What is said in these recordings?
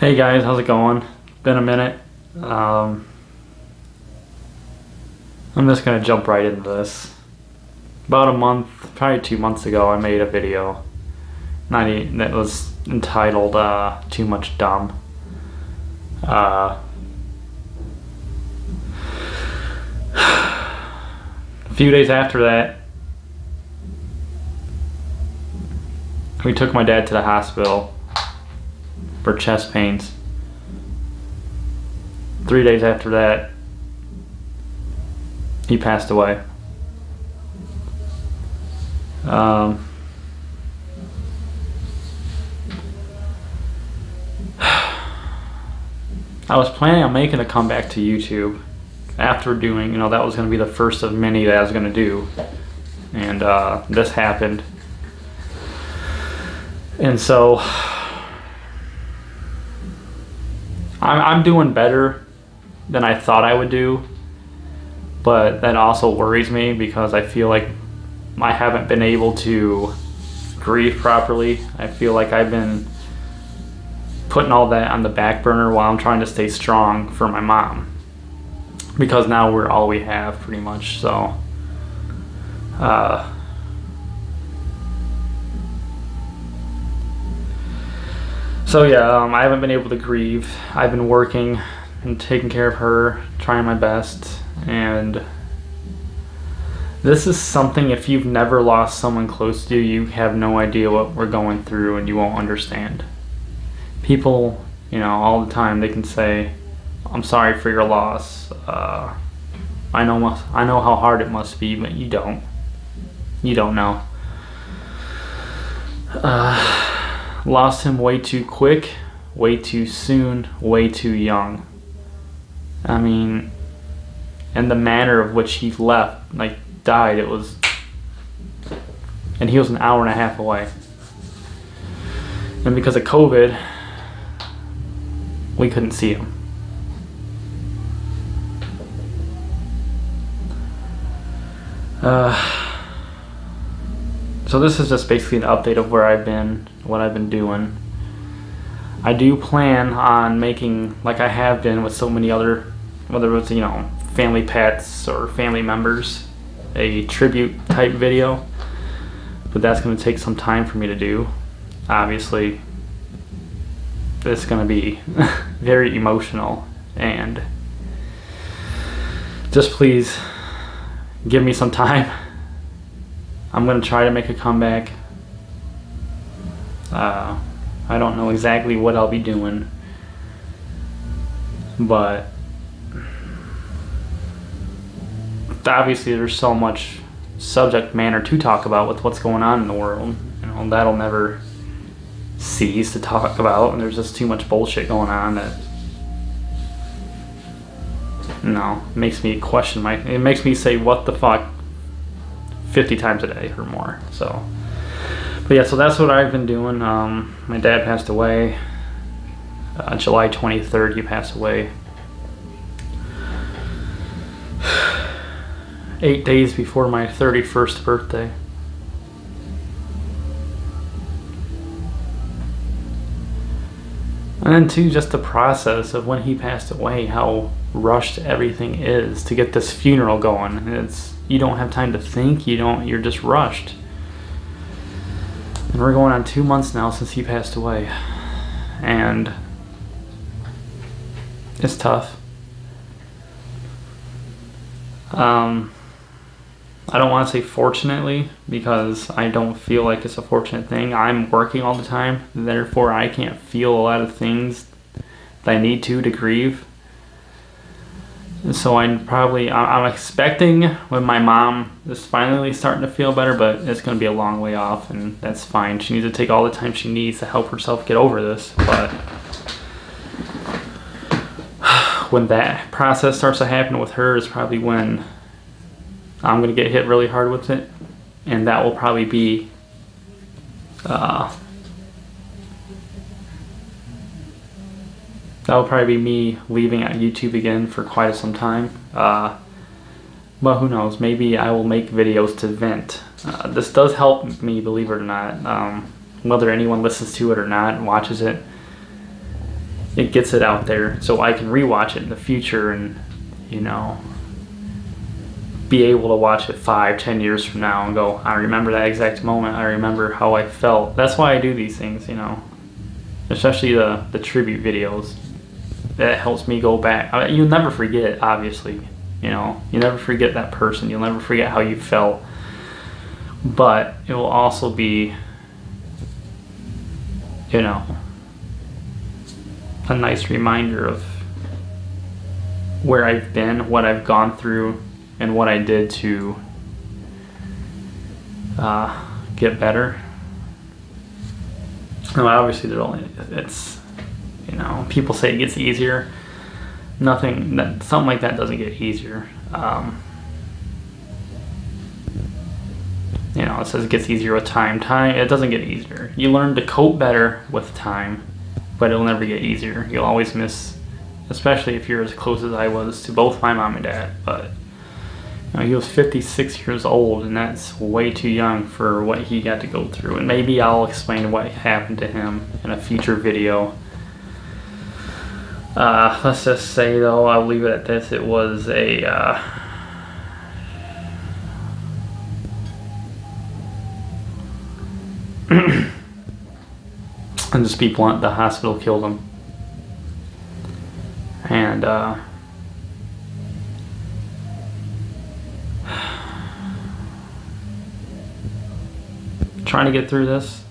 Hey guys, how's it going? Been a minute. I'm just gonna jump right into this. About a month, probably 2 months ago, I made a video that was entitled Too Much Dumb. A few days after that, we took my dad to the hospital for chest pains. 3 days after that, he passed away. I was planning on making a comeback to YouTube after doing, that was going to be the first of many that I was going to do. And this happened. And so I'm doing better than I thought I would do, but that also worries me because I feel like I haven't been able to grieve properly. I feel like I've been putting all that on the back burner while I'm trying to stay strong for my mom, because now we're all we have pretty much. So I haven't been able to grieve. I've been working and taking care of her, trying my best, and this is something, if you've never lost someone close to you, you have no idea what we're going through and you won't understand. People, all the time, they can say, I'm sorry for your loss. I know how hard it must be, but you don't. You don't know. Lost him way too quick, way too soon, way too young. I mean, and the manner of which he left, died, and he was an hour and a half away. And because of COVID, we couldn't see him. So this is just basically an update of where I've been, what I've been doing. I do plan on making, like I have been with so many other, whether it's, family pets or family members, a tribute type video, but that's going to take some time for me to do. Obviously, it's going to be very emotional, and just please give me some time. I'm going to try to make a comeback. I don't know exactly what I'll be doing, but obviously there's so much subject matter to talk about with what's going on in the world. That'll never cease to talk about, and there's just too much bullshit going on that makes me question it makes me say what the fuck 50 times a day or more. So that's what I've been doing. My dad passed away July 23rd. He passed away 8 days before my 31st birthday. And then too, just the process of when he passed away, how rushed everything is to get this funeral going. You don't have time to think, you're just rushed. And we're going on 2 months now since he passed away. And it's tough. I don't want to say fortunately, because I don't feel like it's a fortunate thing. I'm working all the time, therefore I can't feel a lot of things that I need to grieve. And so I'm expecting when my mom is finally starting to feel better, but it's going to be a long way off, and that's fine. She needs to take all the time she needs to help herself get over this. But when that process starts to happen with her is probably when I'm going to get hit really hard with it, and that will probably be me leaving at YouTube again for quite some time. But who knows, maybe I will make videos to vent. This does help me, believe it or not. Whether anyone listens to it or not and watches it, it gets it out there so I can rewatch it in the future and, you know, be able to watch it 5-10 years from now and go, I remember that exact moment. I remember how I felt. That's why I do these things, you know, especially the tribute videos. That helps me go back. You'll never forget, obviously, you know, you never forget that person. You'll never forget how you felt. But it will also be, you know, a nice reminder of where I've been, what I've gone through, and what I did to get better. No, obviously it's, you know, people say it gets easier. Something like that doesn't get easier. You know, it says it gets easier with time. It doesn't get easier. You learn to cope better with time, but it'll never get easier. You'll always miss, especially if you're as close as I was to both my mom and dad. But you know, he was 56 years old, and that's way too young for what he got to go through. And maybe I'll explain what happened to him in a future video. Let's just say, though, I'll leave it at this. It was a and just be blunt, the hospital killed him. And trying to get through this.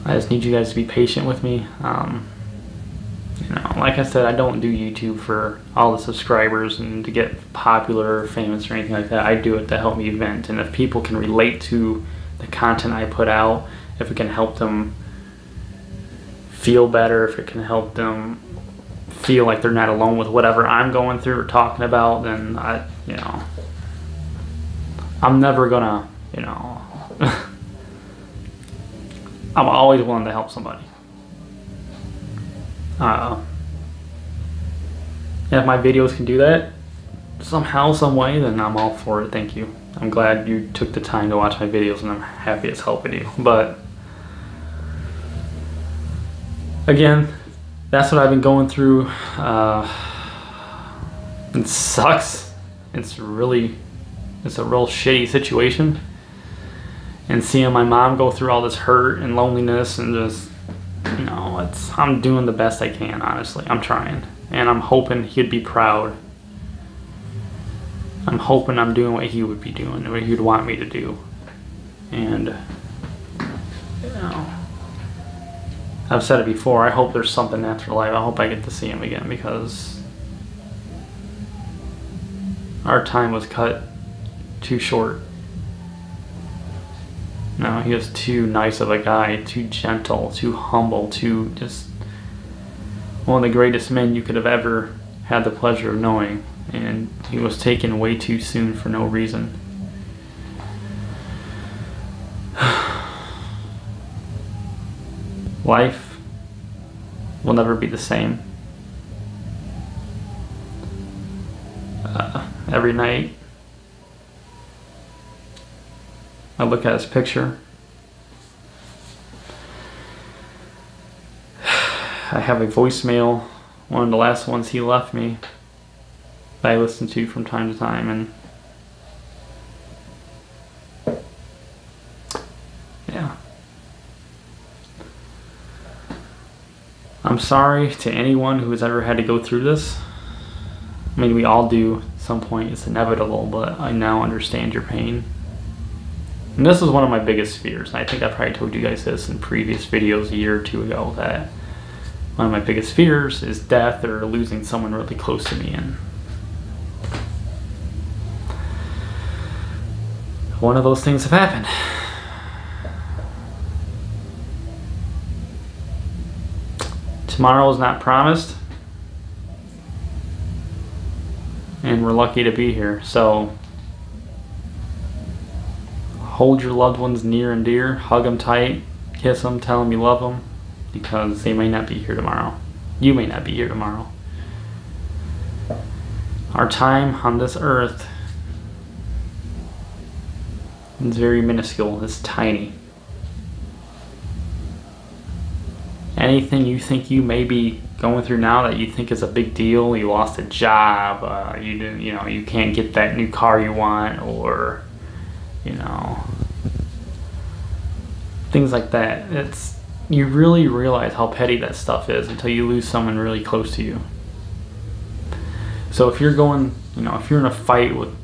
I just need you guys to be patient with me. You know, like I said, I don't do YouTube for all the subscribers and to get popular or famous or anything like that. I do it to help me vent, and if people can relate to the content I put out, if it can help them feel better, if it can help them feel like they're not alone with whatever I'm going through or talking about, then you know, I'm never gonna, you know, I'm always willing to help somebody. And if my videos can do that somehow, some way, then I'm all for it. Thank you. I'm glad you took the time to watch my videos, and I'm happy it's helping you. But again, that's what I've been going through. It sucks. It's a real shitty situation. And seeing my mom go through all this hurt and loneliness and just, you know, I'm doing the best I can, honestly. I'm trying. And I'm hoping he'd be proud. I'm hoping I'm doing what he would be doing, what he'd want me to do. And, you know, I've said it before, I hope there's something after life. I hope I get to see him again, because our time was cut too short. No, he was too nice of a guy, too gentle, too humble, too just one of the greatest men you could have ever had the pleasure of knowing. And he was taken way too soon for no reason. Life will never be the same. Every night I look at his picture. I have a voicemail, one of the last ones he left me, that I listen to from time to time, and yeah. I'm sorry to anyone who has ever had to go through this. I mean, we all do at some point, it's inevitable, but I now understand your pain. And this is one of my biggest fears, and I think I probably told you guys this in previous videos a year or two ago, that one of my biggest fears is death or losing someone really close to me. And one of those things have happened. Tomorrow is not promised, and we're lucky to be here. So hold your loved ones near and dear, hug them tight, kiss them, tell them you love them, because they may not be here tomorrow. You may not be here tomorrow. Our time on this earth is very minuscule, it's tiny. anything you think you may be going through now that you think is a big deal. You lost a job, you can't get that new car you want, or things like that. You really realize how petty that stuff is until you lose someone really close to you. So if you're if you're in a fight with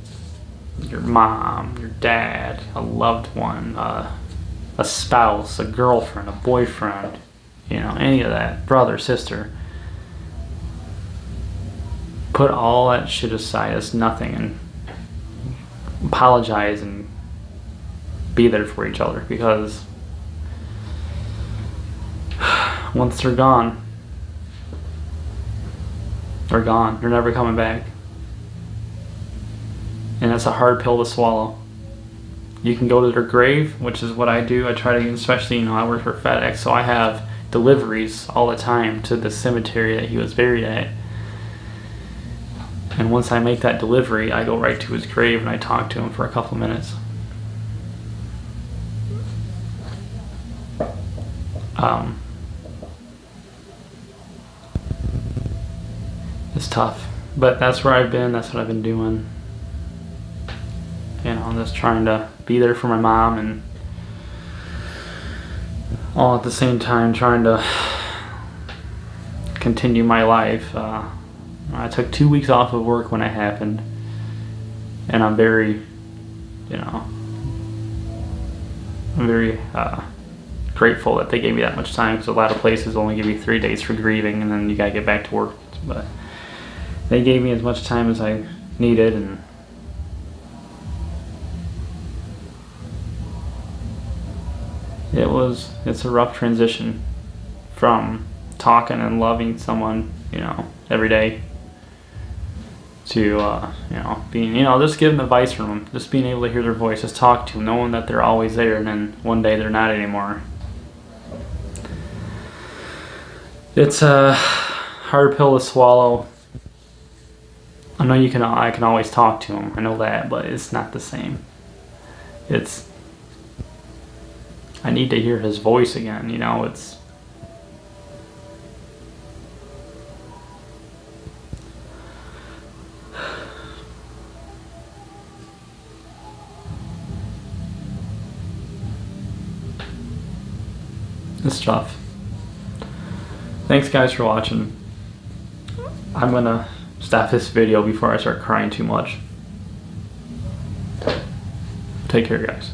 your mom, your dad, a loved one, a spouse, a girlfriend, a boyfriend, any of that, brother, sister, put all that shit aside as nothing and apologize and be there for each other, because once they're gone, they're gone. They're never coming back. And it's a hard pill to swallow. You can go to their grave, which is what I do. I try to, especially, I work for FedEx, so I have deliveries all the time to the cemetery that he was buried at. And once I make that delivery, I go right to his grave and I talk to him for a couple minutes. It's tough, but that's where I've been. That's what I've been doing. I'm just trying to be there for my mom, and all at the same time trying to continue my life. I took 2 weeks off of work when it happened, and I'm very, grateful that they gave me that much time, because a lot of places only give you 3 days for grieving, and then you gotta get back to work. But they gave me as much time as I needed, and it's a rough transition from talking and loving someone, every day, to, being, just getting advice from them, just being able to hear their voice, just talk to them, knowing that they're always there, and then one day they're not anymore. It's a hard pill to swallow. I know I can always talk to him, I know that, but it's not the same. I need to hear his voice again, it's tough. Thanks guys for watching. I'm gonna stop this video before I start crying too much. Take care, guys.